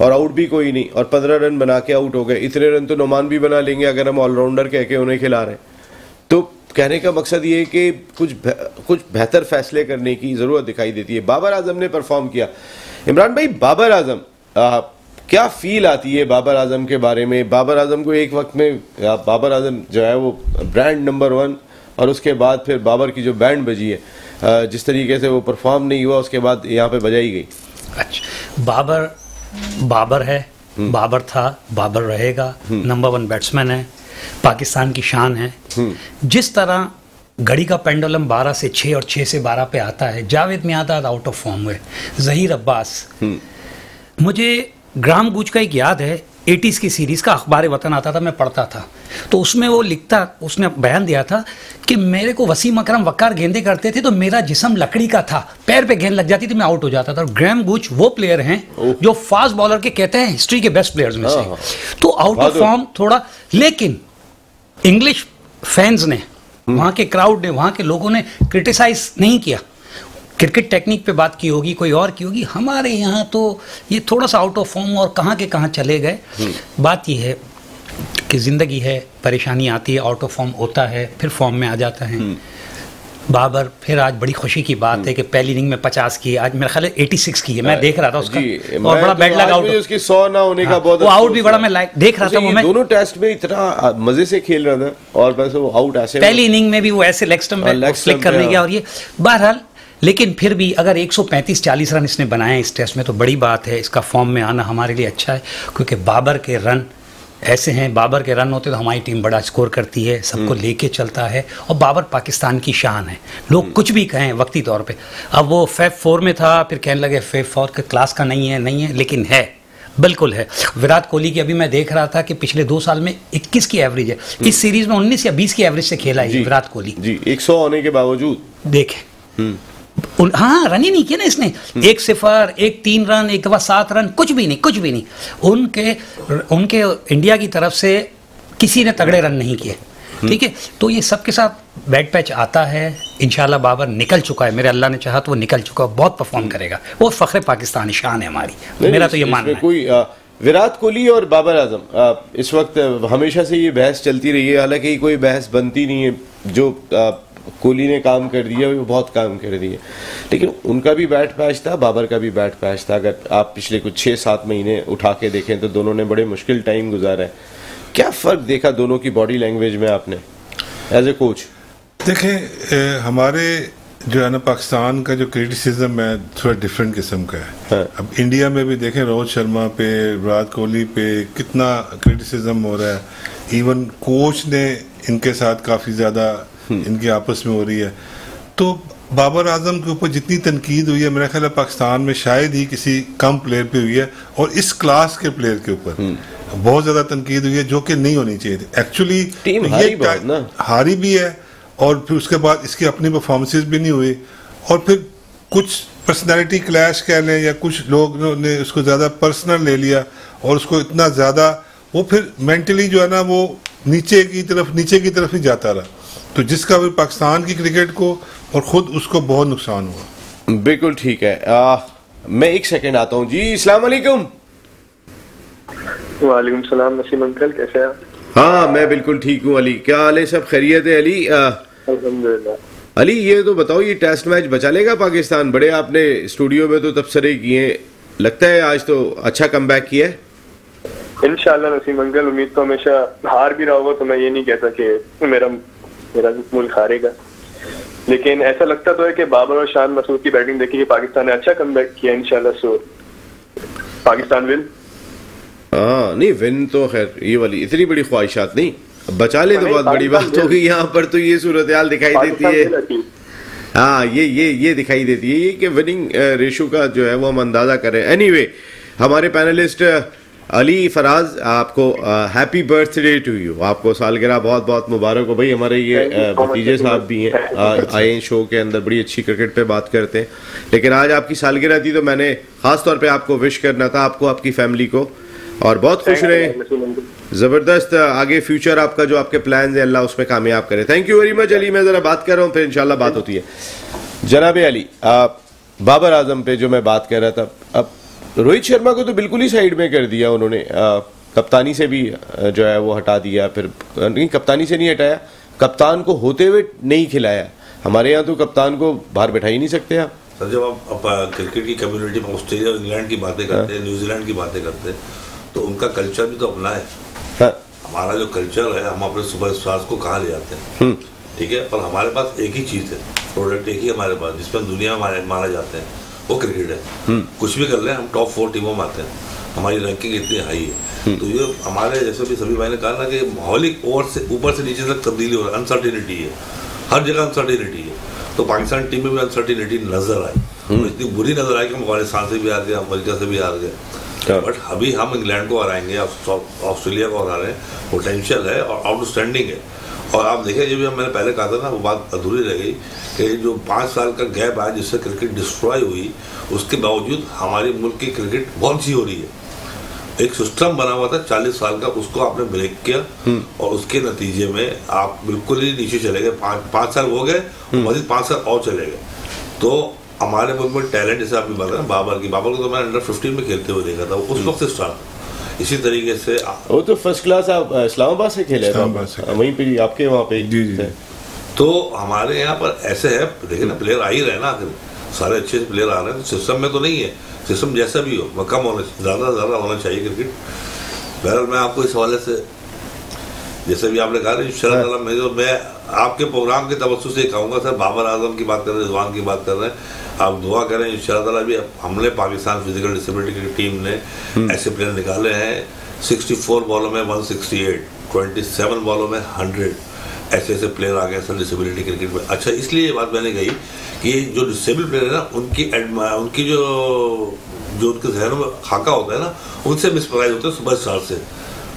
और आउट भी कोई नहीं, और 15 रन बना के आउट हो गए। इतने रन तो नोमान भी बना लेंगे अगर हम ऑलराउंडर कह के उन्हें खिला रहे हैं। तो कहने का मकसद ये है कि कुछ बेहतर फैसले करने की ज़रूरत दिखाई देती है। बाबर आजम ने परफॉर्म किया। इमरान भाई, बाबर आजम क्या फील आती है बाबर आजम के बारे में? बाबर आजम को एक वक्त में बाबर आजम जो है वो ब्रांड नंबर 1, और उसके बाद फिर बाबर की जो बैंड बजी है, जिस तरीके से वो परफॉर्म नहीं हुआ उसके बाद यहाँ पे बजाई गई। अच्छा, बाबर है, बाबर था, बाबर रहेगा, नंबर 1 बैट्समैन है, पाकिस्तान की शान है। जिस तरह घड़ी का पेंडुलम 12 से 6 और 6 से 12 पे आता है, Javed Miandad out of form हुए, जहीर अब्बास। मुझे ग्राम गूच का एक याद है, 80s की सीरीज का अखबार वतन आता था, मैं पढ़ता था, तो उसमें वो उसने बयान दिया था कि मेरे को वसीम अकरम वक्कार गेंदे करते थे तो मेरा जिस्म लकड़ी का था, पैर पे गेंद लग जाती थी, मैं आउट हो जाता था। ग्राम गूच वो प्लेयर हैं जो फास्ट बॉलर के कहते हैं हिस्ट्री के बेस्ट प्लेयर्स में से। तो आउट ऑफ फॉर्म थोड़ा, लेकिन इंग्लिश फैंस ने, वहां के क्राउड ने, वहां के लोगों ने क्रिटिसाइज नहीं किया। क्रिकेट टेक्निक पे बात की होगी, कोई और की होगी, हमारे यहाँ तो ये थोड़ा सा आउट ऑफ फॉर्म और कहाँ के कहाँ चले गए। बात ये है कि ज़िंदगी है, परेशानी आती है, आउट ऑफ फॉर्म होता है, फिर फॉर्म में आ जाता है। बाबर फिर आज बड़ी खुशी की बात है कि पहली इनिंग में 50 की, आज मेरा ख्याल है 86 की है, मैं देख रहा था उसका, और बड़ा बैड लगा आउट, उसकी 100 ना होने का बहुत, वो आउट भी बड़ा मैं लाइक देख रहा था। वो मैं दोनों टेस्ट में इतना मजे से खेल रहा था, और बस वो आउट ऐसे, पहली इनिंग में भी वो ऐसे लेग स्टंप पे फ्लिक करने गया, और ये बहरहाल, लेकिन फिर भी अगर 135-40 रन इसने बनाए इस टेस्ट में तो बड़ी बात है। इसका फॉर्म में आना हमारे लिए अच्छा है, क्योंकि बाबर के रन ऐसे हैं, बाबर के रन होते तो हमारी टीम बड़ा स्कोर करती है, सबको लेके चलता है, और बाबर पाकिस्तान की शान है। लोग कुछ भी कहें वक्ती तौर पे, अब वो फैब 4 में था, फिर कहने लगे फैब 4 के क्लास का नहीं है, लेकिन है, बिल्कुल है। विराट कोहली की अभी मैं देख रहा था कि पिछले 2 साल में 21 की एवरेज है, इस सीरीज में 19 या 20 की एवरेज से खेला है विराट कोहली जी, 100 होने के बावजूद देखें। हाँ, रन ही नहीं किया ना इसने, 1 सिफर, 1 3 रन, 1 दफा 7 रन, कुछ भी नहीं। उनके इंडिया की तरफ से किसी ने तगड़े रन नहीं किए, ठीक है। तो ये सबके साथ बैड पैच आता है। इंशाल्लाह बाबर निकल चुका है, मेरे अल्लाह ने चाहा तो वो निकल चुका है, बहुत परफॉर्म करेगा, वो फख्र पाकिस्तानी शान है हमारी, मेरा तो ये मानना है। कोई विराट कोहली और बाबर आजम इस वक्त हमेशा से ये बहस चलती रही है, हालांकि कोई बहस बनती नहीं है। जो कोहली ने काम कर दिया वो बहुत काम कर दिया, लेकिन उनका भी बैट पैच था, बाबर का भी बैट पैच था। अगर आप पिछले कुछ 6-7 महीने उठा के देखें तो दोनों ने बड़े मुश्किल टाइम गुजारा है। क्या फ़र्क देखा दोनों की बॉडी लैंग्वेज में आपने एज ए कोच? देखें, हमारे जो है ना पाकिस्तान का जो क्रिटिसिज्म है थोड़ा डिफरेंट किस्म का है। हाँ। अब इंडिया में भी देखें, रोहित शर्मा पे, विराट कोहली पे कितना क्रिटिसिज्म हो रहा है। इवन कोच ने इनके साथ काफ़ी ज़्यादा इनकी आपस में हो रही है। तो बाबर आजम के ऊपर जितनी तनकीद हुई है, मेरा ख्याल है पाकिस्तान में शायद ही किसी कम प्लेयर पे हुई है, और इस क्लास के प्लेयर के ऊपर बहुत ज़्यादा तनकीद हुई है, जो कि नहीं होनी चाहिए थी। एक्चुअली टीम हारी भी है, और फिर उसके बाद इसकी अपनी परफॉर्मेंसेस भी नहीं हुई, और फिर कुछ पर्सनालिटी क्लैश कह लें या कुछ लोगों ने उसको ज़्यादा पर्सनल ले लिया और उसको इतना ज़्यादा वो फिर मेंटली जो है ना वो नीचे की तरफ ही जाता रहा, तो जिसका फिर पाकिस्तान की क्रिकेट को और ख़ुद उसको बहुत नुकसान हुआ। बिल्कुल ठीक है। मैं एक सेकंड आता हूँ जी। अस्सलाम वालेकुम। वालेकुम सलाम नसीम अंकल, कैसे हैं आप? हाँ मैं बिल्कुल ठीक हूँ अली, क्या हाल है? सब खैरियत है अली? अल्हम्दुलिल्लाह। अली ये तो बताओ, ये टेस्ट मैच बचा लेगा पाकिस्तान? बड़े आपने स्टूडियो में तो तबसरे किए, लगता है आज तो अच्छा कमबैक किया है। इंशाल्लाह नसीम अंकल, उम्मीद तो हमेशा, हार भी रहा होगा तो मैं ये नहीं कहता कि मेरा मुल्क हारेगा, लेकिन ऐसा लगता तो है कि बाबर और शान मसूद की बैटिंग देखी कि पाकिस्तान ने अच्छा कमबैक किया। इंशाल्लाह सो पाकिस्तान विन। हाँ नहीं, विन तो खैर ये वाली इतनी बड़ी ख्वाहिशात नहीं, बचा ले तो बहुत बड़ी बात होगी। यहाँ पर तो ये सूरत हाल दिखाई देती है। हाँ ये दिखाई देती है ये कि विनिंग रेशो का जो है वो हम अंदाजा करें। एनीवे, हमारे पैनलिस्ट अली फराज, आपको हैप्पी बर्थडे टू यू, आपको सालगिरह बहुत बहुत मुबारक हो भाई। हमारे ये भतीजे साहब भी हैं, आए शो के अंदर, बड़ी अच्छी क्रिकेट पे बात करते हैं, लेकिन आज आपकी सालगिरह थी तो मैंने खास तौर पे आपको विश करना था, आपको, आपकी फैमिली को, और बहुत खुश रहे, जबरदस्त आगे फ्यूचर आपका, जो आपके प्लान्स हैं अल्लाह उसमें कामयाब करे। Thank you very much Ali. मैं जरा बात कर रहा हूँ, फिर इंशाल्लाह बात होती है। जनाब अली, बाबर आजम पे जो मैं बात कर रहा था, अब रोहित शर्मा को तो बिल्कुल ही साइड में कर दिया उन्होंने, कप्तानी से भी जो है वो हटा दिया, फिर नहीं, कप्तानी से नहीं हटाया, कप्तान को होते हुए नहीं खिलाया। हमारे यहाँ तो कप्तान को बाहर बैठा ही नहीं सकते आप। सर जब आप क्रिकेट की कम्युनिटी में ऑस्ट्रेलिया और इंग्लैंड की बातें करते हैं, न्यूजीलैंड की बातें करते हैं, तो उनका कल्चर भी तो अपना है। हाँ। हमारा जो कल्चर है, हम अपने सुपरस्टार्स को कहाँ ले जाते हैं, ठीक है, पर हमारे पास एक ही चीज़ है, प्रोडक्ट एक ही हमारे पास, जिसमें दुनिया में माना जाते हैं, वो क्रिकेट है। कुछ भी कर ले, हम टॉप 4 टीमों में आते हैं, हमारी रैंकिंग इतनी हाई है। तो ये हमारे, जैसे भी सभी भाई ने कहा ना, कि माहौलिक ऊपर से नीचे तक तब्दीली हो रहा है, अनसर्टिनिटी है, हर जगह अनसर्टिनिटी है। तो पाकिस्तान टीम में भी अनसर्टिनिटी नजर आई, इतनी बुरी नजर आई कि हम अफगानिस्तान से भी हार गए, अमेरिका से भी हार गए, बट अभी हम इंग्लैंड को हराएंगे, ऑस्ट्रेलिया को हरा रहे हैं, पोटेंशियल है और आउटस्टैंडिंग है। और आप देखें, जो भी मैंने पहले कहा था ना, वो बात अधूरी रह गई कि जो 5 साल का गैप आया जिससे क्रिकेट डिस्ट्रॉय हुई, उसके बावजूद हमारे मुल्क की क्रिकेट बहुत अच्छी हो रही है। एक सिस्टम बना हुआ था 40 साल का, उसको आपने ब्रेक किया और उसके नतीजे में आप बिल्कुल ही नीचे चले गए। 5 साल हो गए, मजीद 5 साल और चले गए। तो हमारे मुल्क में टैलेंट, जैसे आपकी बात है ना, बाबर को तो मैंने अंडर 15 में खेलते हुए देखा था, उस वक्त से स्टार्ट। इसी तरीके से वो तो फर्स्ट क्लास आप इस्लामाबाद से खेले थे, वहीं पे आपके वहाँ पे। जी। तो हमारे यहाँ पर ऐसे है, देखिए ना, प्लेयर आ ही रहे ना, आखिर सारे अच्छे से प्लेयर आ रहे हैं, तो सिस्टम में तो नहीं है, सिस्टम जैसा भी हो वह कम होना, ज़्यादा होना चाहिए क्रिकेट। बहरहाल मैं आपको इस हवाले से, जैसे भी आपने कहा, इंशाअल्लाह मैं आपके प्रोग्राम के तवज्जो से कहूँगा, सर बाबर आजम की बात कर रहे हैं, रिजवान की बात कर रहे हैं, आप दुआ करें इंशाअल्लाह। भी हमने पाकिस्तान फिजिकल डिसेबिलिटी की टीम ने ऐसे प्लेयर निकाले हैं, 64 बॉलों में 168, 27 बॉलों में 100, ऐसे प्लेयर आ गए सर डिसेबिलिटी क्रिकेट में। अच्छा, इसलिए ये बात मैंने कही कि जो डिसेबल प्लेयर है ना, उनकी जो उनके जहनों में खाका होता है ना, उनसे मिसप्राइज होते हैं सुपरस्टार से।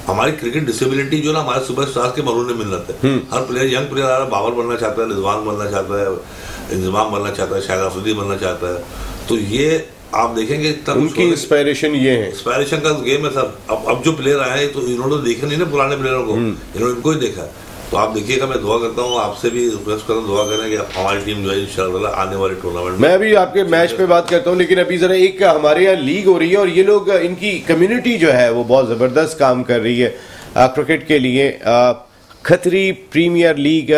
हमारी क्रिकेट डिसेबिलिटी जो ना, हमारे सुपरस्टार के मरूने मिलत है। हर प्लेयर, यंग प्लेयर आ रहा है, बाबर बनना चाहता है, रिजवान बनना चाहता है, इंजमाम बनना चाहता है, शाहिद अफरीदी बनना चाहता है। तो ये आप देखेंगे तब उनकी इंस्पायरेशन ये है, इंस्पायरेशन का गेम है सर। अब जो प्लेयर आए हैं, तो इन्होंने देखे नहीं ना पुराने प्लेयरों को, इन्होंने इनको ही देखा। तो आप देखिएगा, मैं दुआ करता हूँ, आपसे भी रिक्वेस्ट करता हूँ, दुआ करें कि हमारी टीम जो है इंशाअल्लाह आने वाले टूर्नामेंट। मैं अभी आपके मैच पे बात करता हूँ, लेकिन अभी जरा एक हमारे यहाँ लीग हो रही है और ये लोग, इनकी कम्युनिटी जो है वो बहुत ज़बरदस्त काम कर रही है क्रिकेट के लिए। खतरी प्रीमियर लीग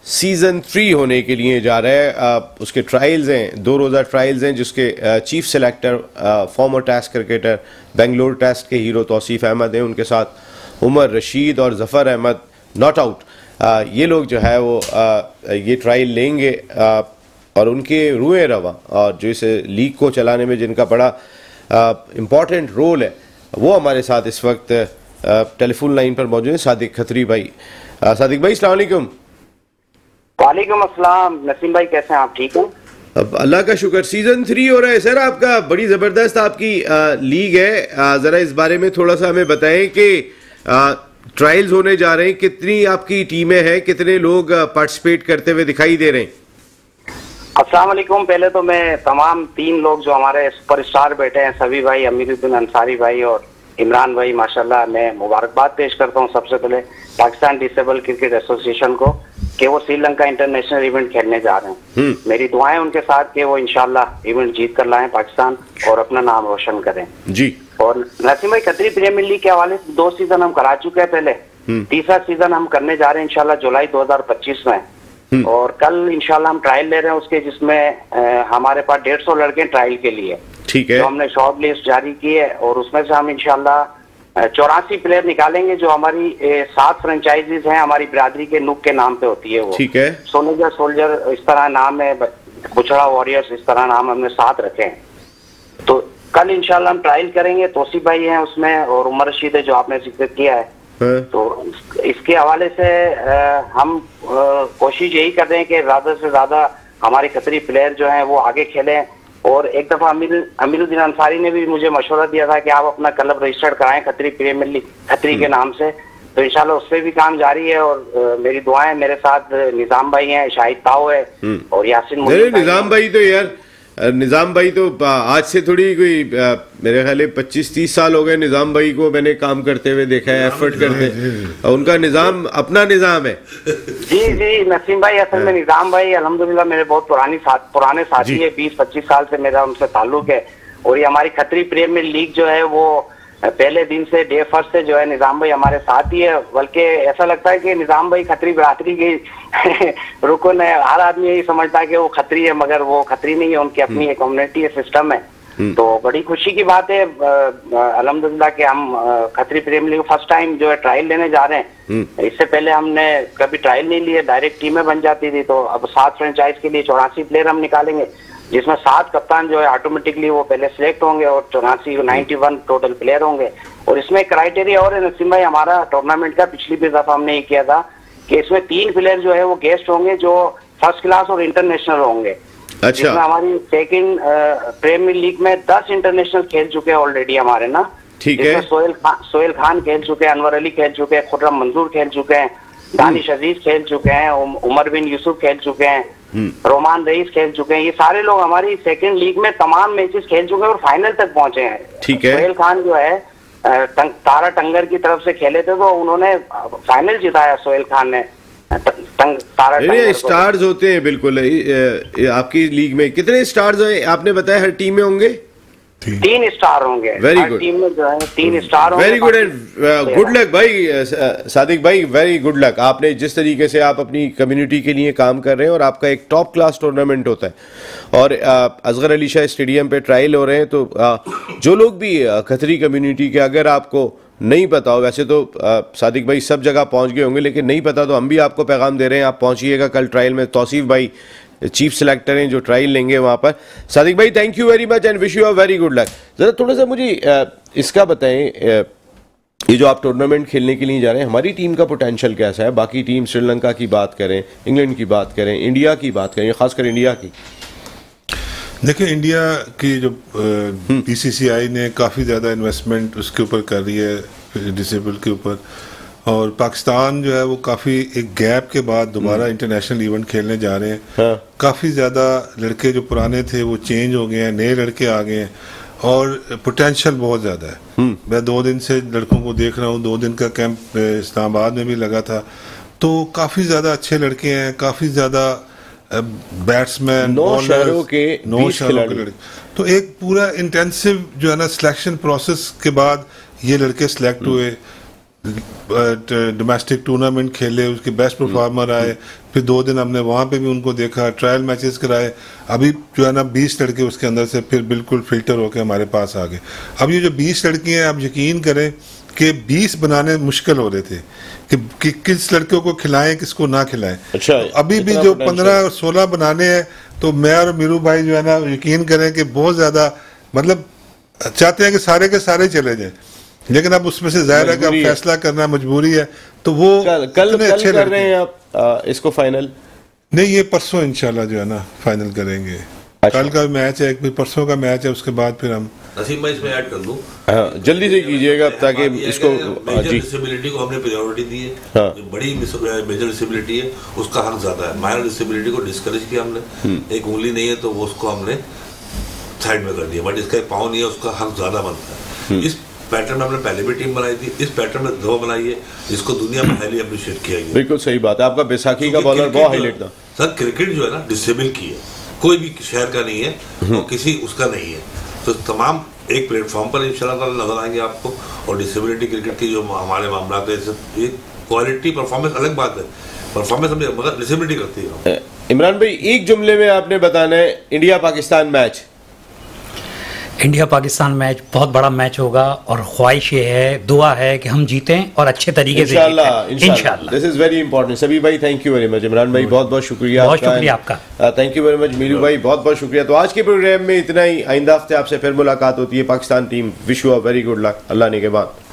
सीज़न 3 होने के लिए जा रहा है। उसके ट्रायल्स हैं, 2 रोज़ा ट्रायल्स हैं, जिसके chief selector former Test cricketer Bangalore Test के हीरो तौसीफ अहमद हैं, उनके साथ उमर रशीद और जफ़र अहमद नॉट आउट, ये लोग जो है वो ये ट्रायल लेंगे और उनके रुए रवा और जो इस लीग को चलाने में जिनका बड़ा इम्पॉर्टेंट रोल है, वो हमारे साथ इस वक्त टेलीफोन लाइन पर मौजूद है। सादिक खतरी भाई, सादिक भाई अस्सलाम वालेकुम। वालेकुम अस्सलाम। नसीम भाई कैसे हैं आप, ठीक हैं? अब अल्लाह का शुक्र, सीजन 3 हो रहा है सर आपका, बड़ी ज़बरदस्त आपकी लीग है। ज़रा इस बारे में थोड़ा सा हमें बताएं कि ट्रायल्स होने जा रहे हैं, कितनी आपकी टीमें हैं, कितने लोग पार्टिसिपेट करते हुए दिखाई दे रहे हैं? अस्सलाम वालेकुम। पहले तो मैं तमाम 3 लोग जो हमारे सुपरस्टार बैठे हैं, सभी भाई, अमीरुद्दीन अंसारी भाई और इमरान भाई, माशाल्लाह मैं मुबारकबाद पेश करता हूं सबसे पहले पाकिस्तान डिसेबल क्रिकेट एसोसिएशन को कि वो श्रीलंका इंटरनेशनल इवेंट खेलने जा रहे हैं। मेरी दुआएं उनके साथ कि वो इंशाल्लाह इवेंट जीत कर लाएं पाकिस्तान और अपना नाम रोशन करें जी। और नसीम भाई, खतरी प्रीमियर लीग के हवाले से 2 सीजन हम करा चुके हैं पहले, तीसरा सीजन हम करने जा रहे हैं इंशाल्लाह जुलाई 2025 में। और कल इंशाल्लाह हम ट्रायल ले रहे हैं उसके, जिसमें हमारे पास 150 लड़के ट्रायल के लिए, ठीक है, जो हमने शॉर्ट लिस्ट जारी की है। और उसमें से हम इंशाल्लाह 84 प्लेयर निकालेंगे, जो हमारी 7 फ्रेंचाइजीज हैं हमारी बिरादरी के, नुक के नाम पे होती है वो, ठीक है, सोनेजर सोल्जर इस तरह नाम है, बुछड़ा वॉरियर्स इस तरह नाम हमने 7 रखे हैं। तो कल इंशाल्लाह हम ट्रायल करेंगे। तोसीफ भाई हैं उसमें और उमर रशीद है जो आपने जिक्र किया है। तो इसके हवाले से हम कोशिश यही कर रहे हैं कि ज्यादा से ज्यादा हमारे खतरी प्लेयर जो हैं वो आगे खेलें। और एक दफा अमीरुद्दीन अंसारी ने भी मुझे मशवरा दिया था कि आप अपना क्लब रजिस्टर्ड कराएं खतरी प्रीमियर लीग खतरी के नाम से, तो इंशाल्लाह उससे भी काम जारी है। और मेरी दुआएं, मेरे साथ निजाम भाई हैं, शाहिद ताऊ है और यासिन। निजाम भाई तो यार, निजाम भाई तो आज से थोड़ी कोई मेरे ख्याल 25-30 साल हो गए निजाम भाई को मैंने काम करते हुए देखा है, एफर्ट करते। उनका निजाम अपना निजाम है। जी जी नसीम भाई, असल में निजाम भाई अल्हम्दुलिल्लाह मेरे बहुत पुराने साथी है, 20-25 साल से मेरा उनसे ताल्लुक है। और ये हमारी खतरी प्रीमियर लीग जो है वो पहले दिन से, डे फर्स्ट से जो है निजाम भाई हमारे साथ ही है। बल्कि ऐसा लगता है कि निजाम भाई खतरी बिरादरी की रुकन है। हर आदमी यही समझता है कि वो खतरी है, मगर वो खतरी नहीं है, उनकी अपनी एक कम्युनिटी है, सिस्टम है। तो बड़ी खुशी की बात है अल्हम्दुलिल्लाह कि हम Khatri premiere league first time जो है ट्रायल लेने जा रहे हैं। इससे पहले हमने कभी ट्रायल नहीं लिए, डायरेक्ट टीमें बन जाती थी। तो अब 7 फ्रेंचाइज के लिए 84 प्लेयर हम निकालेंगे, जिसमें 7 कप्तान जो है ऑटोमेटिकली वो पहले सिलेक्ट होंगे और 91 टोटल प्लेयर होंगे। और इसमें क्राइटेरिया और है नसीम भाई, हमारा टूर्नामेंट का पिछली भी दफा हमने ये किया था कि इसमें 3 प्लेयर जो है वो गेस्ट होंगे जो फर्स्ट क्लास और इंटरनेशनल होंगे। अच्छा। जिसमें हमारी सेकंड प्रीमियर लीग में 10 इंटरनेशनल खेल चुके हैं ऑलरेडी हमारे ना, ठीक है। सोहेल खान खेल चुके हैं, अनवर अली खेल चुके हैं, खुर्रम मंजूर खेल चुके हैं, दानिश अजीज खेल चुके हैं, उमर बिन यूसुफ खेल चुके हैं, रोमान रईस खेल चुके हैं। ये सारे लोग हमारी सेकंड लीग में तमाम मैचेस खेल चुके हैं और फाइनल तक पहुंचे हैं। ठीक है। सोहेल खान जो है तारा टंगर की तरफ से खेले थे तो उन्होंने फाइनल जिताया, सोहेल खान ने तारा टंगर। स्टार्स होते हैं बिल्कुल। आपकी लीग में कितने स्टार्स आपने बताया हर टीम में होंगे? 3 स्टार होंगे। Very good. टीम में जो है 3 स्टार होंगे। Very good and good luck भाई सादिक भाई, वेरी गुड लक। आपने जिस तरीके से आप अपनी कम्युनिटी के लिए काम कर रहे हैं और आपका एक टॉप क्लास टूर्नामेंट होता है और असगर अली शाह स्टेडियम पे ट्रायल हो रहे हैं, तो जो लोग भी खतरी कम्युनिटी के, अगर आपको नहीं पता हो, वैसे तो सादिक भाई सब जगह पहुंच गए होंगे, लेकिन नहीं पता तो हम भी आपको पैगाम दे रहे हैं, आप पहुंचिएगा कल ट्रायल में। तौसीफ भाई चीफ सेलेक्टर हैं जो ट्रायल लेंगे वहाँ पर। सादिक भाई thank you very much and wish you a very good luck. ज़रा थोड़ा सा मुझे इसका बताएं, ये जो आप टूर्नामेंट खेलने के लिए जा रहे हैं, हमारी टीम का पोटेंशियल कैसा है? बाकी टीम श्रीलंका की बात करें, इंग्लैंड की बात करें, इंडिया की बात करें, खासकर इंडिया की। देखिए, इंडिया की जो बीसीसीआई ने काफ़ी ज़्यादा इन्वेस्टमेंट उसके ऊपर कर रही है, डिसेबल के ऊपर। और पाकिस्तान जो है वो काफ़ी एक गैप के बाद दोबारा इंटरनेशनल इवेंट खेलने जा रहे हैं। हाँ। काफ़ी ज़्यादा लड़के जो पुराने थे वो चेंज हो गए हैं, नए लड़के आ गए हैं और पोटेंशियल बहुत ज़्यादा है। मैं 2 दिन से लड़कों को देख रहा हूँ, 2 दिन का कैंप इस्लामाबाद में भी लगा था, तो काफ़ी ज़्यादा अच्छे लड़के हैं, काफ़ी ज़्यादा बैट्समैन, 9 शहरों के लड़के। तो एक पूरा इंटेंसिव जो है ना सिलेक्शन प्रोसेस के बाद ये लड़के सिलेक्ट हुए, डोमेस्टिक टूर्नामेंट खेले, उसके बेस्ट परफॉर्मर आए। फिर 2 दिन हमने वहाँ पे भी उनको देखा, ट्रायल मैचेस कराए। अभी जो है ना 20 लड़के उसके अंदर से फिर बिल्कुल फिल्टर होकर हमारे पास आ गए। अब ये जो 20 लड़के हैं, आप यकीन करें कि 20 बनाने मुश्किल हो रहे थे कि किस लड़कों को खिलाएं, किसको ना खिलाएं। अच्छा, तो अभी भी जो 15 और 16 बनाने हैं, तो मैं और मीरू भाई जो है ना यकीन करें कि बहुत ज़्यादा मतलब चाहते हैं कि सारे के सारे चले जाएं, लेकिन अब उसमें से जाहिर है कि अब फैसला करना मजबूरी है। तो वो कल अच्छे कर रहे हैं आप इसको फाइनल? नहीं, ये परसों इंशाल्लाह जो है ना फाइनल करेंगे। अच्छा। कल का मैच है, एक भी परसों का मैच है, उसके बाद फिर हम नसीम भाई इसमें ऐड कर दूं, हाँ, जल्दी से कीजिएगा ताकि इसको मेजर जी डिसेबिलिटी को हमने प्रायोरिटी दी है। हाँ। जो बड़ी मेजर डिसेबिलिटी है उसका हक ज्यादा है। माइनर डिसेबिलिटी को डिस्करेज किया हमने, एक उंगली नहीं है तो वो उसको हमने साइड में कर दिया, बट इसका एक पाँव नहीं है, उसका हक ज्यादा बनता है। इस पैटर्न में हमने पहले भी टीम बनाई थी, इस पैटर्न में दो बनाई है, जिसको दुनिया में हाईली अप्रिशिएट किया गया। बिल्कुल सही बात है, आपका बैसाखी का बॉलर बहुत हाईलाइट था सर। क्रिकेट जो है ना डिसेबल की है, कोई भी शहर का नहीं है और किसी उसका नहीं है, तो तमाम एक प्लेटफॉर्म पर इंशाल्लाह ताला नजर आएंगे आपको। और डिसेबिलिटी क्रिकेट की जो हमारे मामला है, ये क्वालिटी परफॉर्मेंस अलग बात है, परफॉर्मेंस हमने मतलब डिसेबिलिटी करती है। इमरान भाई, एक जुमले में आपने बताना है India Pakistan match. India Pakistan match बहुत बड़ा मैच होगा और ख्वाहिश ये है, दुआ है कि हम जीतें और अच्छे तरीके से इंशाल्लाह। This is very important. सभी भाई thank you very much. Imran भाई बहुत बहुत शुक्रिया, बहुत शुक्रिया आपका। Thank you very much. Meeru भाई बहुत बहुत शुक्रिया। तो आज के प्रोग्राम में इतना ही, आइंदा हफ्ते आपसे फिर मुलाकात होती है। Pakistan team wish you a very good luck. Allah ने के बाद।